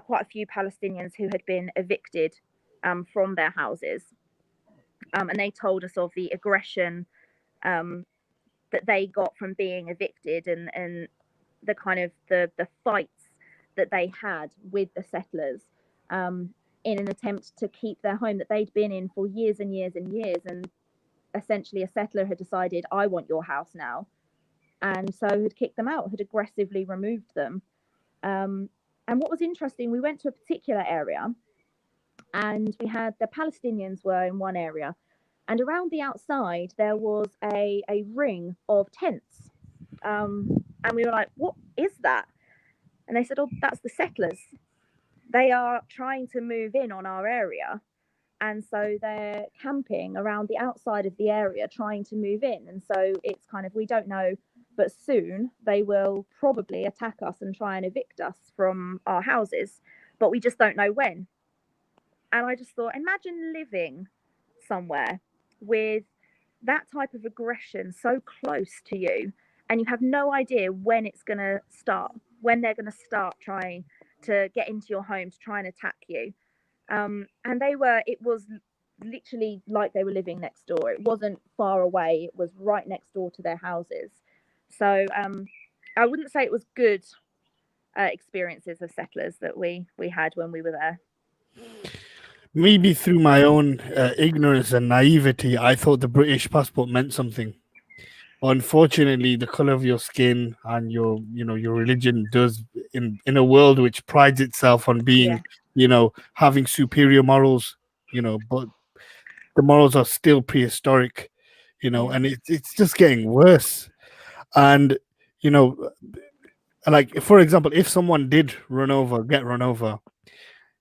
Speaker 3: quite a few Palestinians who had been evicted from their houses. And they told us of the aggression that they got from being evicted, and the kind of the fights that they had with the settlers in an attempt to keep their home that they'd been in for years and years and years. And essentially a settler had decided, I want your house now, and so had kicked them out, had aggressively removed them. And what was interesting, we went to a particular area, and we had the Palestinians were in one area, and around the outside there was a ring of tents. And we were like, what is that? And they said, oh, that's the settlers. They are trying to move in on our area. And so they're camping around the outside of the area trying to move in. And so it's kind of, we don't know, but soon they will probably attack us and try and evict us from our houses. But we just don't know when. And I just thought, imagine living somewhere with that type of aggression so close to you, and you have no idea when it's going to start, when they're going to start trying to get into your home to try and attack you. And it was literally like they were living next door. It wasn't far away. It was right next door to their houses. So I wouldn't say it was good experiences of settlers that we had when we were there.
Speaker 2: Maybe through my own ignorance and naivety, I thought the British passport meant something. Unfortunately, the color of your skin and your religion does, in a world which prides itself on being, having superior morals, but the morals are still prehistoric, and it's just getting worse. And like, for example, if someone did get run over,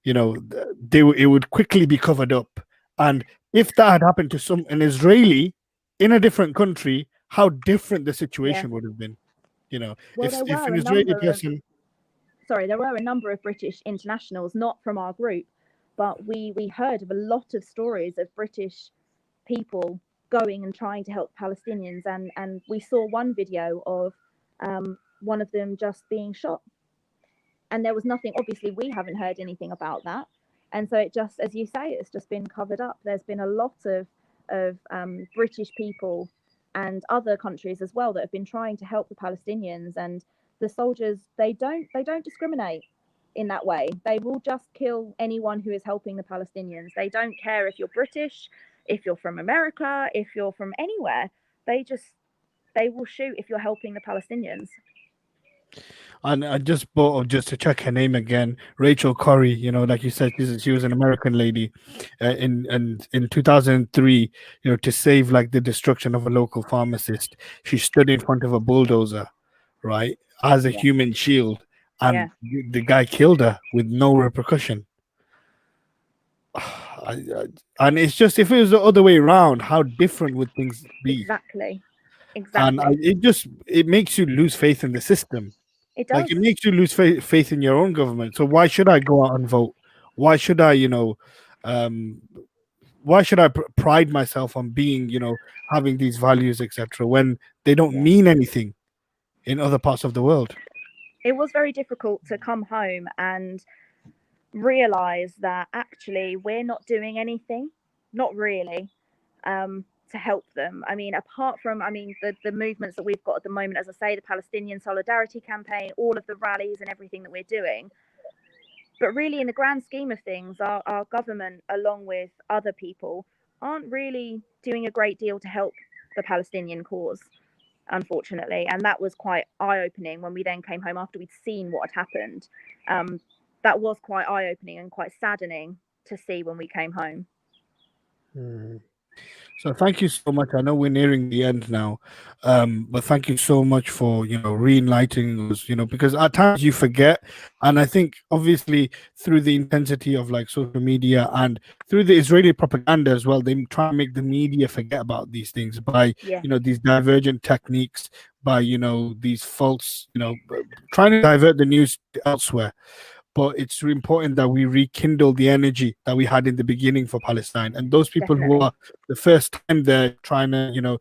Speaker 2: it would quickly be covered up. And if that had happened to an Israeli in a different country, how different the situation would have been.
Speaker 3: Well,
Speaker 2: if an Israeli person,
Speaker 3: there were a number of British internationals, not from our group, but we heard of a lot of stories of British people going and trying to help Palestinians, and we saw one video of one of them just being shot. And there was nothing, obviously we haven't heard anything about that. And so it just, as you say, it's just been covered up. There's been a lot of British people and other countries as well that have been trying to help the Palestinians, and the soldiers, they don't discriminate in that way. They will just kill anyone who is helping the Palestinians. They don't care if you're British, if you're from America, if you're from anywhere. They will shoot if you're helping the Palestinians.
Speaker 2: and I just bought, just to check her name again, Rachel Corrie. Like you said, she was an American lady, in 2003. To save like the destruction of a local pharmacist, she stood in front of a bulldozer, right, as a human shield, and the guy killed her with no repercussion. And it's just, if it was the other way around, how different would things be?
Speaker 3: Exactly.
Speaker 2: And it makes you lose faith in the system.
Speaker 3: It does.
Speaker 2: Like, it makes you lose faith in your own government. So why should I go out and vote? Why should I, why should I pride myself on being, having these values, etc., when they don't mean anything in other parts of the world?
Speaker 3: It was very difficult to come home and realize that actually we're not doing anything, not really, to help them. I mean, apart from, the movements that we've got at the moment, as I say, the Palestinian Solidarity Campaign, all of the rallies and everything that we're doing. But really, in the grand scheme of things, our government, along with other people, aren't really doing a great deal to help the Palestinian cause, unfortunately. And that was quite eye-opening when we then came home after we'd seen what had happened. That was quite eye-opening and quite saddening to see when we came home.
Speaker 2: So thank you so much. I know we're nearing the end now, but thank you so much for re-enlightening us. Because at times you forget, and I think obviously through the intensity of like social media and through the Israeli propaganda as well, they try and make the media forget about these things by
Speaker 3: Yeah,
Speaker 2: these divergent techniques, by these false trying to divert the news elsewhere. But it's important that we rekindle the energy that we had in the beginning for Palestine. And those people who
Speaker 3: definitely.
Speaker 2: are the first time they're trying to,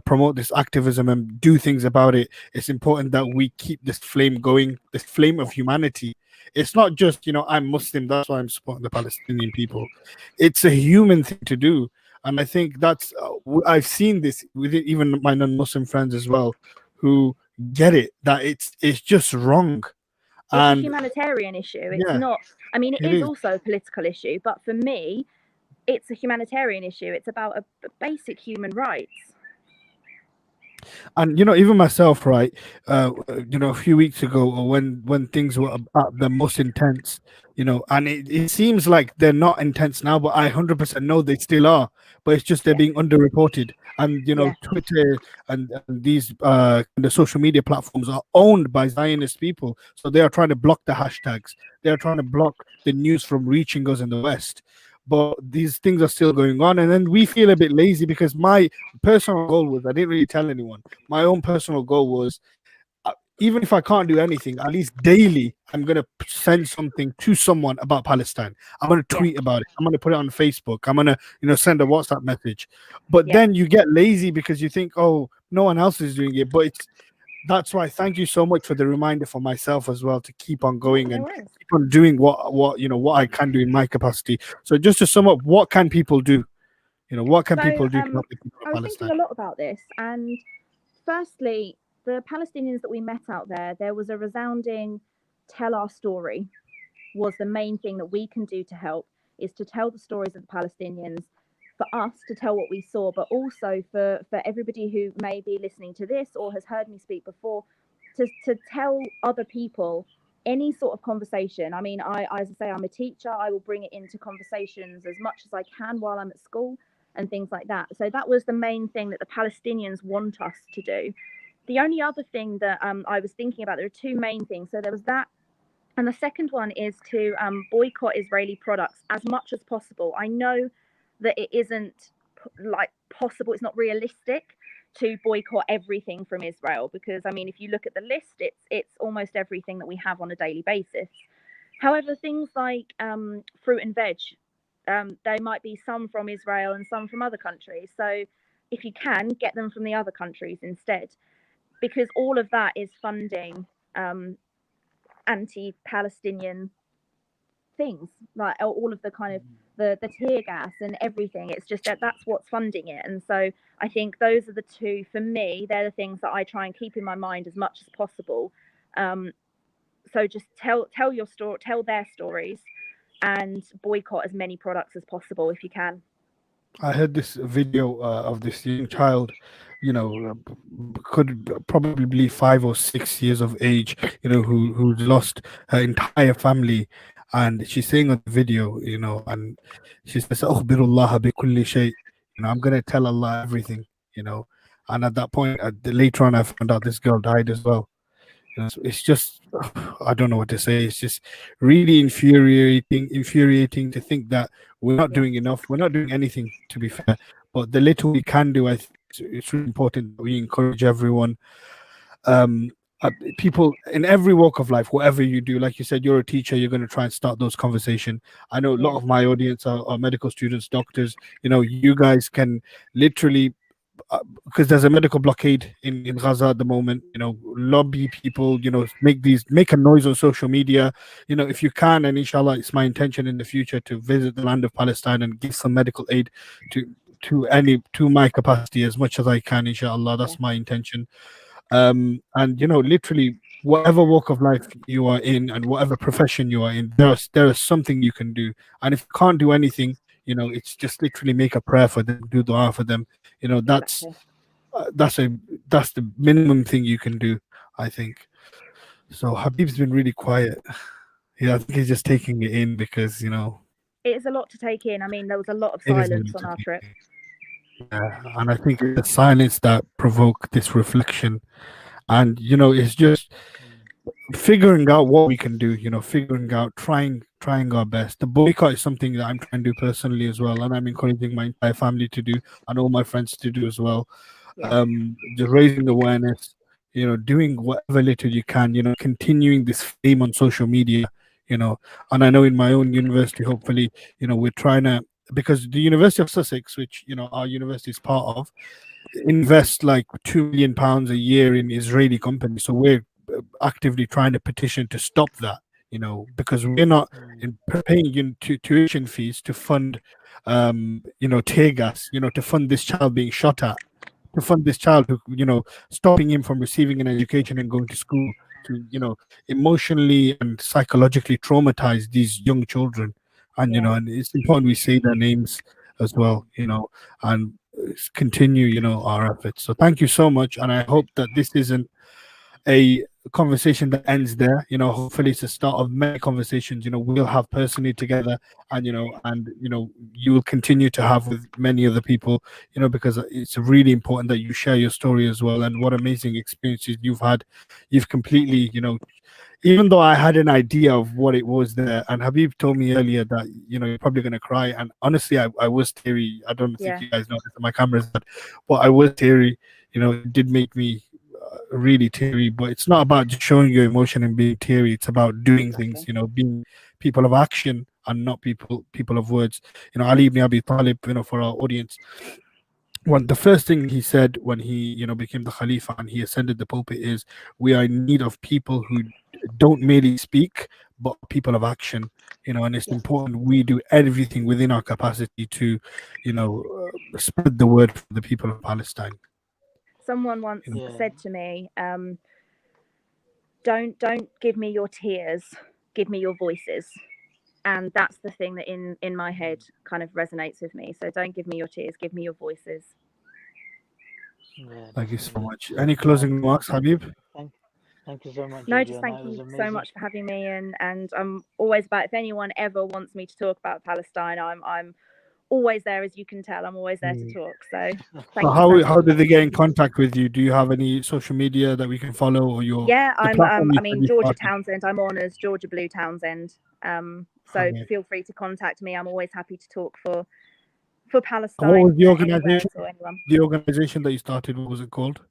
Speaker 2: promote this activism and do things about it, it's important that we keep this flame going, this flame
Speaker 3: Yeah,
Speaker 2: of humanity. It's not just, I'm Muslim, that's why I'm supporting the Palestinian people. It's a human thing to do. And I think that's, I've seen this with even my non Muslim friends as well, who get it, that it's just wrong.
Speaker 3: it's a
Speaker 2: And
Speaker 3: humanitarian issue. It's
Speaker 2: yeah,
Speaker 3: not. I mean, it
Speaker 2: it
Speaker 3: is
Speaker 2: is.
Speaker 3: also a political issue, but for me, it's a humanitarian issue. It's about a basic human rights.
Speaker 2: And even myself, right? A few weeks ago, or when things were at the most intense, and it seems like they're not intense now, but I 100% know they still are. But it's just they're
Speaker 3: Yeah,
Speaker 2: being underreported, and
Speaker 3: yeah,
Speaker 2: Twitter and these the social media platforms are owned by Zionist people, so they are trying to block the hashtags. They are trying to block the news from reaching us in the West. But these things are still going on, and then we feel a bit lazy because my personal goal was, I didn't really tell anyone, my own personal goal was, even if I can't do anything, at least daily, I'm going to send something to someone about Palestine. I'm going to
Speaker 3: yeah,
Speaker 2: tweet about it. I'm going to put it on Facebook. I'm going to, send a WhatsApp message. But
Speaker 3: yeah.
Speaker 2: then you get lazy because you think, oh, no one else is doing it. But that's why thank you so much for the reminder for myself as well to keep on
Speaker 3: No,
Speaker 2: going
Speaker 3: no
Speaker 2: and
Speaker 3: worries.
Speaker 2: keep on doing what I can do in my capacity. So just to sum up, what can people do? What can
Speaker 3: So,
Speaker 2: people do to help the people of
Speaker 3: I was thinking
Speaker 2: Palestine?
Speaker 3: a lot about this, and firstly, the Palestinians that we met out there was a resounding tell our story was the main thing that we can do to help, is to tell the stories of the Palestinians, for us to tell what we saw, but also for everybody who may be listening to this or has heard me speak before, to tell other people any sort of conversation. I mean, as I say, I'm a teacher. I will bring it into conversations as much as I can while I'm at school and things like that. So that was the main thing that the Palestinians want us to do. The only other thing that I was thinking about, there are two main things. So there was that, and the second one is to boycott Israeli products as much as possible. I know that it isn't like possible, it's not realistic to boycott everything from Israel, because I mean, if you look at the list, it's almost everything that we have on a daily basis. However, things like fruit and veg, there might be some from Israel and some from other countries. So if you can, get them from the other countries instead, because all of that is funding anti-Palestinian things, like all of the kind of the tear gas and everything. It's just that's what's funding it. And so I think those are the two, for me, they're the things that I try and keep in my mind as much as possible. So just tell your story, tell their stories, and boycott as many products as possible if you can.
Speaker 2: I heard this video of this young child, could probably be 5 or 6 years of age, who's lost her entire family, and she's saying on the video, and she says, "Akhbirullah bi kulli shay," I'm gonna tell Allah everything, and at that point, later on, I found out this girl died as well. It's just, I don't know what to say. It's just really infuriating to think that we're not
Speaker 3: Yeah,
Speaker 2: doing enough. We're not doing anything, to be fair. But the little we can do, I think it's really important that we encourage everyone. Um, People in every walk of life, whatever you do, like you said, you're a teacher, you're going to try and start those conversations. I know a lot
Speaker 3: yeah,
Speaker 2: of my audience are medical students, doctors. You guys can literally, because there's a medical blockade in Gaza at the moment, lobby people, make a noise on social media, if you can, and inshallah, it's my intention in the future to visit the land of Palestine and give some medical aid to to my capacity as much as I can, inshallah.
Speaker 3: yeah,
Speaker 2: That's my intention. And literally, whatever walk of life you are in and whatever profession you are in, there is something you can do. And if you can't do anything, it's just literally make a prayer for them, do dua for them. That's
Speaker 3: exactly.
Speaker 2: that's a that's the minimum thing you can do, I think. So Habib's been really quiet. Yeah, I think he's just taking it in because
Speaker 3: It is a lot to take in. I mean, there was a lot of
Speaker 2: it is
Speaker 3: silence
Speaker 2: really
Speaker 3: on
Speaker 2: to
Speaker 3: our
Speaker 2: take
Speaker 3: trip.
Speaker 2: in. Yeah, and I think it's the silence that provoke this reflection. And it's just
Speaker 1: Mm,
Speaker 2: figuring out what we can do, figuring out, trying our best. The boycott is something that I'm trying to do personally as well, and I'm encouraging my entire family to do, and all my friends to do as well.
Speaker 3: Yeah.
Speaker 2: Just raising awareness, doing whatever little you can, continuing this flame on social media, you know. And I know in my own university, hopefully, we're trying to, because the University of Sussex, which our university is part of, invest like £2 million a year in Israeli companies. So we're actively trying to petition to stop that. Because we're not
Speaker 1: mm,
Speaker 2: paying tuition fees to fund, tear gas, to fund this child being shot at, to fund this child who, stopping him from receiving an education and going to school, to emotionally and psychologically traumatize these young children. And
Speaker 3: Yeah.
Speaker 2: and it's important we say their names as well, and continue our efforts. So thank you so much, and I hope that this isn't a conversation that ends there. Hopefully it's the start of many conversations we'll have personally together, and you will continue to have with many other people, because it's really important that you share your story as well, and what amazing experiences you've had. You've completely, even though I had an idea of what it was there, and Habib told me earlier that you're probably going to cry, and honestly, I was teary. I don't think
Speaker 3: Yeah.
Speaker 2: you guys noticed my camera's bad, but I was teary. It did make me really teary. But it's not about just showing your emotion and being teary. It's about doing things.
Speaker 1: exactly.
Speaker 2: Being people of action and not people of words. Ali ibn Abi Talib. For our audience, the first thing he said when he became the Khalifa and he ascended the pulpit is, we are in need of people who don't merely speak but people of action. And it's
Speaker 1: Yes.
Speaker 2: important we do everything within our capacity to spread the word for the people of Palestine.
Speaker 3: Someone once
Speaker 1: Yeah.
Speaker 3: said to me, don't give me your tears, give me your voices. And that's the thing that in my head
Speaker 1: Mm,
Speaker 3: kind of resonates with me. So don't give me your tears, give me your voices.
Speaker 1: yeah,
Speaker 2: Thank you so
Speaker 1: definitely.
Speaker 2: much. Any closing remarks, Habib?
Speaker 1: Thank Thank you so much,
Speaker 3: No,
Speaker 1: Georgia.
Speaker 3: just
Speaker 1: And
Speaker 3: thank
Speaker 1: that was
Speaker 3: you so
Speaker 1: amazing.
Speaker 3: much for having me, and I'm always about, if anyone ever wants me to talk about Palestine, I'm always there. As you can tell, I'm always there to
Speaker 2: Mm.
Speaker 3: talk. So
Speaker 2: So
Speaker 3: thank you so
Speaker 2: how
Speaker 3: much.
Speaker 2: did they get in contact with you? Do you have any social media that we can follow, or
Speaker 3: Yeah,
Speaker 2: the
Speaker 3: I'm
Speaker 2: platform you
Speaker 3: I
Speaker 2: said
Speaker 3: mean,
Speaker 2: you
Speaker 3: Georgia
Speaker 2: started?
Speaker 3: Townsend. I'm on as Georgia Blue Townsend. So
Speaker 2: Okay.
Speaker 3: feel free to contact me. I'm always happy to talk for
Speaker 2: And what was
Speaker 3: Palestine,
Speaker 2: the
Speaker 3: anywhere
Speaker 2: organization?
Speaker 3: at all, anyone.
Speaker 2: The organization that you started, what was it called?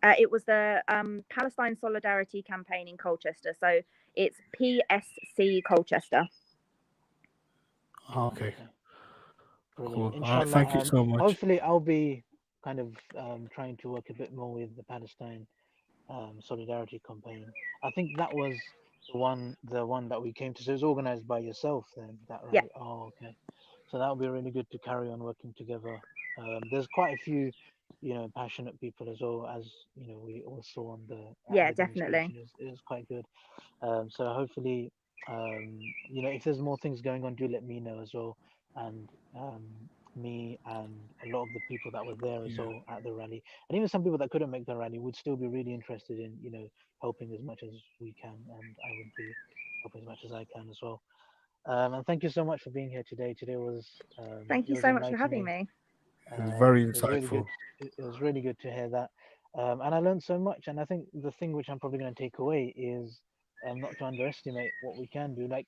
Speaker 3: It was the Palestine Solidarity Campaign in Colchester. So it's PSC Colchester.
Speaker 2: Oh, okay,
Speaker 1: Okay, brilliant.
Speaker 2: cool. All right, thank
Speaker 1: Inshallah.
Speaker 2: you so much.
Speaker 1: Hopefully, I'll be kind of trying to work a bit more with the Palestine solidarity campaign. I think that was the one that we came to. So it was organized by yourself, then, that
Speaker 3: Yeah,
Speaker 1: rally? Oh, okay. So that would be really good to carry on working together. There's quite a few, passionate people as well, as we all saw on
Speaker 3: yeah,
Speaker 1: the
Speaker 3: definitely.
Speaker 1: demonstration. It was quite good. So hopefully, if there's more things going on, do let me know as well. And me and a lot of the people that were there as
Speaker 2: Yeah.
Speaker 1: well at the rally, and even some people that couldn't make the rally, would still be really interested in, helping as much as we can, and I would be helping as much as I can as well. And thank you so much for being here today. Today was
Speaker 3: Thank
Speaker 1: it
Speaker 3: you
Speaker 1: was
Speaker 3: so much for having
Speaker 1: enlightening.
Speaker 3: me.
Speaker 2: It was very
Speaker 1: It was really good.
Speaker 2: insightful.
Speaker 1: It was really good to hear that, and I learned so much. And I think the thing which I'm probably going to take away is not to underestimate what we can do. Like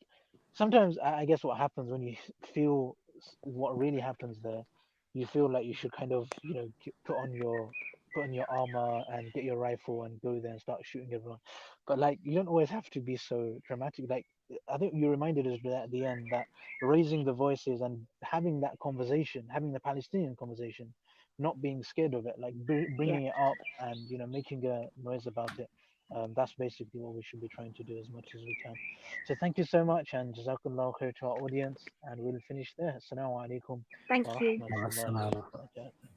Speaker 1: sometimes, I guess what happens when you feel what really happens there, you feel like you should kind of put on your armor and get your rifle and go there and start shooting everyone. But like you don't always have to be so dramatic. Like I think you reminded us at the end that raising the voices and having that conversation, having the Palestinian conversation, not being scared of it, like
Speaker 3: Yeah.
Speaker 1: bringing it up and making a noise about it. That's basically what we should be trying to do as much as we can. So thank you so much, and jazakallah khair to our audience, and we'll finish there. Assalamu alaikum
Speaker 3: Thank
Speaker 1: wa
Speaker 3: you.
Speaker 1: rahmatullahi wa barakatuh.